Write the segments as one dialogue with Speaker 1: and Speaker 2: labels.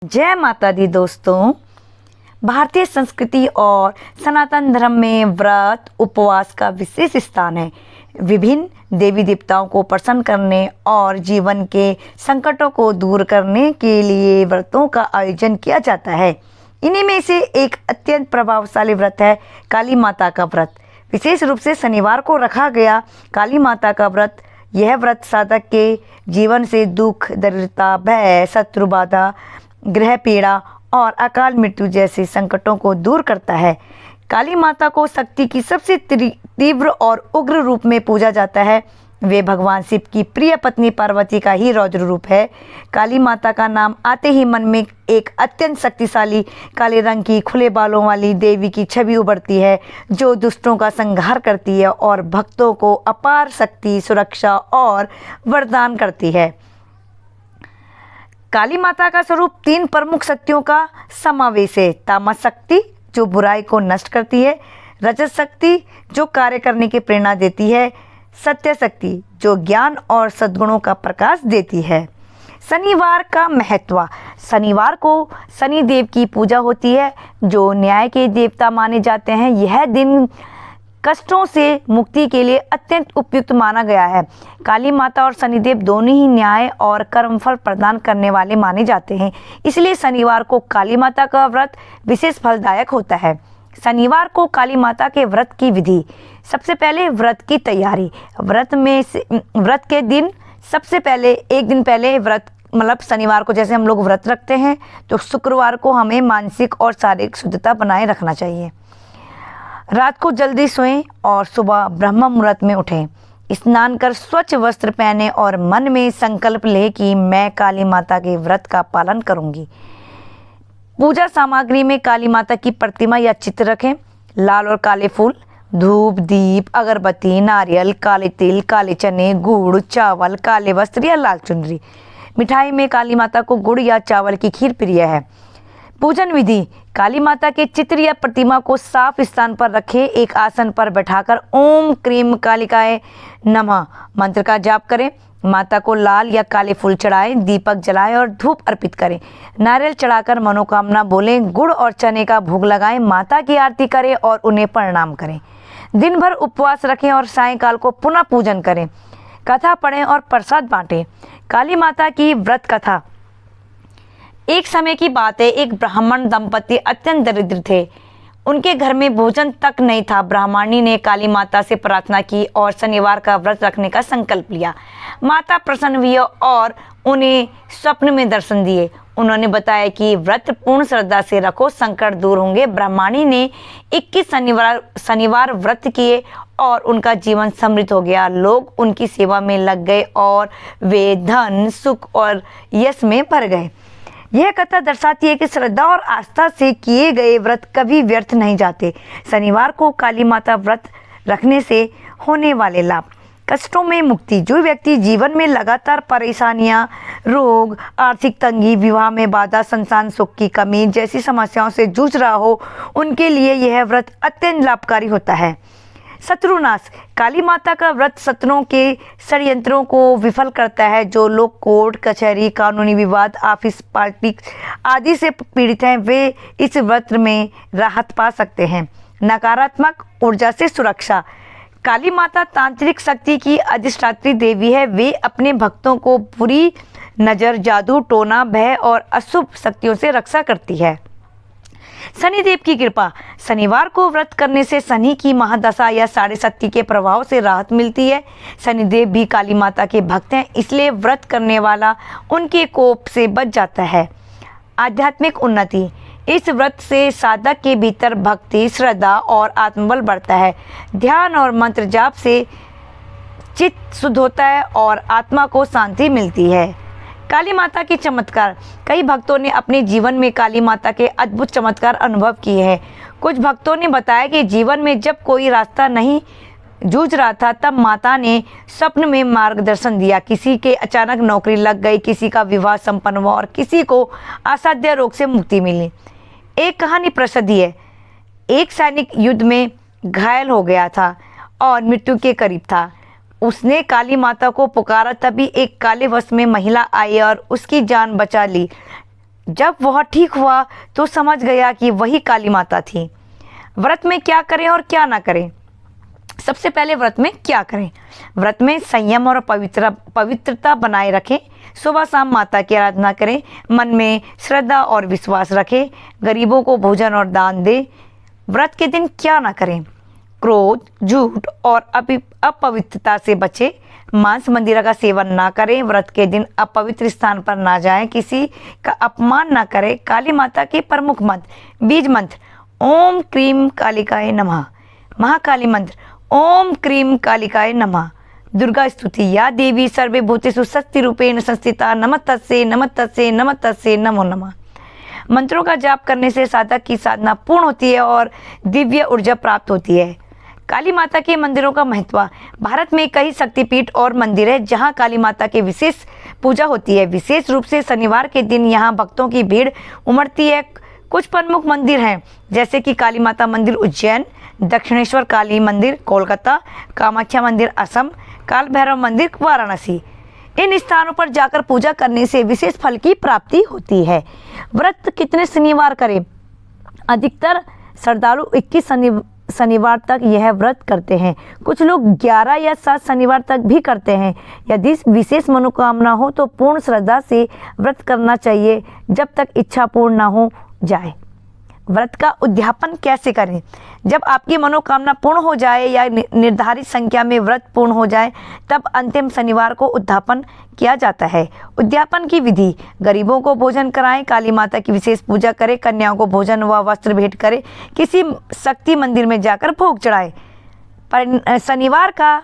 Speaker 1: जय माता दी दोस्तों। भारतीय संस्कृति और सनातन धर्म में व्रत उपवास का विशेष स्थान है। विभिन्न देवी देवताओं को प्रसन्न करने और जीवन के संकटों को दूर करने के लिए व्रतों का आयोजन किया जाता है। इन्हीं में से एक अत्यंत प्रभावशाली व्रत है काली माता का व्रत। विशेष रूप से शनिवार को रखा गया काली माता का व्रत। यह व्रत साधक के जीवन से दुख, दरिद्रता, भय, शत्रु बाधा, ग्रह पीड़ा और अकाल मृत्यु जैसे संकटों को दूर करता है। काली माता को शक्ति की सबसे तीव्र और उग्र रूप में पूजा जाता है। वे भगवान शिव की प्रिय पत्नी पार्वती का ही रौद्र रूप है। काली माता का नाम आते ही मन में एक अत्यंत शक्तिशाली काले रंग की खुले बालों वाली देवी की छवि उभरती है, जो दुष्टों का संहार करती है और भक्तों को अपार शक्ति, सुरक्षा और वरदान करती है। काली माता का स्वरूप तीन प्रमुख शक्तियों का समावेश है। तामस शक्ति जो बुराई को नष्ट करती है, रजत शक्ति जो कार्य करने की प्रेरणा देती है, सत्य शक्ति जो ज्ञान और सद्गुणों का प्रकाश देती है। शनिवार का महत्व। शनिवार को शनि देव की पूजा होती है, जो न्याय के देवता माने जाते हैं। यह दिन कष्टों से मुक्ति के लिए अत्यंत उपयुक्त माना गया है। काली माता और शनिदेव दोनों ही न्याय और कर्मफल प्रदान करने वाले माने जाते हैं, इसलिए शनिवार को काली माता का व्रत विशेष फलदायक होता है। शनिवार को काली माता के व्रत की विधि। सबसे पहले व्रत की तैयारी। व्रत के दिन सबसे पहले एक दिन पहले व्रत मतलब शनिवार को जैसे हम लोग व्रत रखते हैं, तो शुक्रवार को हमें मानसिक और शारीरिक शुद्धता बनाए रखना चाहिए। रात को जल्दी सोएं और सुबह ब्रह्म मुहूर्त में उठें। स्नान कर स्वच्छ वस्त्र पहने और मन में संकल्प लें कि मैं काली माता के व्रत का पालन करूंगी। पूजा सामग्री में काली माता की प्रतिमा या चित्र रखें। लाल और काले फूल, धूप, दीप, अगरबत्ती, नारियल, काले तिल, काले चने, गुड़, चावल, काले वस्त्र या लाल चुनरी। मिठाई में काली माता को गुड़ या चावल की खीर प्रिय है। पूजन विधि। काली माता के चित्र या प्रतिमा को साफ स्थान पर रखें। एक आसन पर बैठाकर ओम क्रीम कालिकाय नमः मंत्र का जाप करें। माता को लाल या काले फूल चढ़ाएं, दीपक जलाएं और धूप अर्पित करें। नारियल चढ़ाकर मनोकामना बोलें। गुड़ और चने का भोग लगाएं। माता की आरती करें और उन्हें प्रणाम करें। दिन भर उपवास रखें और सायंकाल को पुनः पूजन करें। कथा पढ़ें और प्रसाद बांटें। काली माता की व्रत कथा। एक समय की बात है, एक ब्राह्मण दंपति अत्यंत दरिद्र थे। उनके घर में भोजन तक नहीं था। ब्राह्मणी ने काली माता से प्रार्थना की और शनिवार का व्रत रखने का संकल्प लिया। माता प्रसन्न हुई और उन्हें स्वप्न में दर्शन दिए। उन्होंने बताया कि व्रत पूर्ण श्रद्धा से रखो, संकट दूर होंगे। ब्राह्मणी ने 21 शनिवार व्रत किए और उनका जीवन समृद्ध हो गया। लोग उनकी सेवा में लग गए और वे धन, सुख और यश में भर गए। यह कथा दर्शाती है कि श्रद्धा और आस्था से किए गए व्रत कभी व्यर्थ नहीं जाते। शनिवार को काली माता व्रत रखने से होने वाले लाभ। कष्टों में मुक्ति। जो व्यक्ति जीवन में लगातार परेशानियां, रोग, आर्थिक तंगी, विवाह में बाधा, संतान सुख की कमी जैसी समस्याओं से जूझ रहा हो, उनके लिए यह व्रत अत्यंत लाभकारी होता है। शत्रुनाश। काली माता का व्रत शत्रुओं के षड्यंत्रों को विफल करता है। जो लोग कोर्ट कचहरी, कानूनी विवाद, ऑफिस पॉलिटिक्स आदि से पीड़ित हैं, वे इस व्रत में राहत पा सकते हैं। नकारात्मक ऊर्जा से सुरक्षा। काली माता तांत्रिक शक्ति की अधिष्ठात्री देवी है। वे अपने भक्तों को बुरी नजर, जादू टोना, भय और अशुभ शक्तियों से रक्षा करती है। शनिदेव की कृपा। शनिवार को व्रत करने से शनि की महादशा या साढ़े शक्ति के प्रभाव से राहत मिलती है। शनिदेव भी काली माता के भक्त हैं, इसलिए व्रत करने वाला उनके कोप से बच जाता है। आध्यात्मिक उन्नति। इस व्रत से साधक के भीतर भक्ति, श्रद्धा और आत्मबल बढ़ता है। ध्यान और मंत्र जाप से चित्त शुद्ध होता है और आत्मा को शांति मिलती है। काली माता के चमत्कार। कई भक्तों ने अपने जीवन में काली माता के अद्भुत चमत्कार अनुभव किए हैं। कुछ भक्तों ने बताया कि जीवन में जब कोई रास्ता नहीं जूझ रहा था, तब माता ने स्वप्न में मार्गदर्शन दिया। किसी के अचानक नौकरी लग गई, किसी का विवाह संपन्न हुआ और किसी को असाध्य रोग से मुक्ति मिली। एक कहानी प्रसिद्ध है। एक सैनिक युद्ध में घायल हो गया था और मृत्यु के करीब था। उसने काली माता को पुकारा, तभी एक काले वस्त्र में महिला आई और उसकी जान बचा ली। जब वह ठीक हुआ तो समझ गया कि वही काली माता थी। व्रत में क्या करें और क्या ना करें? सबसे पहले व्रत में क्या करें? व्रत में संयम और पवित्रता बनाए रखें। सुबह शाम माता की आराधना करें। मन में श्रद्धा और विश्वास रखें। गरीबों को भोजन और दान दें। व्रत के दिन क्या ना करें? क्रोध, झूठ और अपवित्रता से बचें। मांस मंदिरा का सेवन ना करें। व्रत के दिन अपवित्र स्थान पर ना जाएं। किसी का अपमान ना करें। काली माता के प्रमुख मंत्र, बीज मंत्र ओम क्रीम कालिकाय नमः। महाकाली मंत्र ओम क्रीम कालिकाय नमः। दुर्गा स्तुति, या देवी सर्वे भूतेषु शक्ति रूपेण संस्थिता नमस्तस्यै नमस्तस्यै नमस्तस्यै नमो नमः। मंत्रों का जाप करने से साधक की साधना पूर्ण होती है और दिव्य ऊर्जा प्राप्त होती है। काली माता के मंदिरों का महत्व। भारत में कई शक्तिपीठ और मंदिर है जहां काली माता की विशेष पूजा होती है। विशेष रूप से शनिवार के दिन यहां भक्तों की भीड़ उमड़ती है। कुछ प्रमुख मंदिर हैं जैसे कि काली माता मंदिर उज्जैन, दक्षिणेश्वर काली मंदिर कोलकाता, कामाख्या मंदिर असम, काल भैरव मंदिर वाराणसी। इन स्थानों पर जाकर पूजा करने से विशेष फल की प्राप्ति होती है। व्रत कितने शनिवार करें? अधिकतर श्रद्धालु 21 शनिवार तक यह व्रत करते हैं। कुछ लोग 11 या 7 शनिवार तक भी करते हैं। यदि विशेष मनोकामना हो तो पूर्ण श्रद्धा से व्रत करना चाहिए जब तक इच्छा पूर्ण न हो जाए। व्रत का उद्यापन कैसे करें? जब आपकी मनोकामना पूर्ण हो जाए या निर्धारित संख्या में व्रत पूर्ण हो जाए तब अंतिम शनिवार को उद्यापन किया जाता है। उद्यापन की विधि: गरीबों को भोजन कराएं, काली माता की विशेष पूजा करें, कन्याओं को भोजन व वस्त्र भेंट करें, किसी शक्ति मंदिर में जाकर भोग चढ़ाएं। पर शनिवार का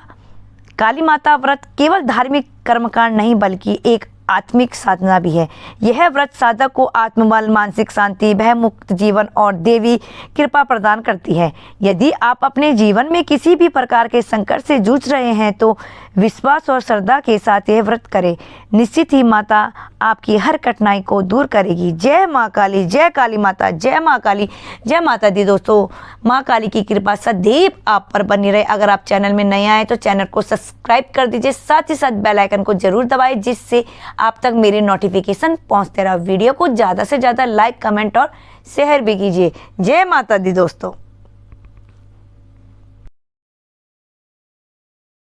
Speaker 1: काली माता व्रत केवल धार्मिक कर्मकांड नहीं बल्कि एक आत्मिक साधना भी है। यह व्रत साधक को आत्मबल, मानसिक शांति, भयमुक्त जीवन और देवी कृपा प्रदान करती है। यदि आप अपने जीवन में किसी भी प्रकार के संकट से जूझ रहे हैं तो विश्वास और श्रद्धा के साथ यह व्रत करें। निश्चित ही माता आपकी हर कठिनाई को दूर करेगी। जय माँ काली, जय काली माता, जय माँ काली, जय माता दी। दोस्तों, माँ काली की कृपा सदैव आप पर बनी रहे। अगर आप चैनल में नए आए तो चैनल को सब्सक्राइब कर दीजिए, साथ ही साथ बेल आइकन को जरूर दबाएं जिससे आप तक मेरे नोटिफिकेशन पहुंचते रहा। वीडियो को ज़्यादा से ज़्यादा लाइक, कमेंट और शेयर भी कीजिए। जय माता दी दोस्तों।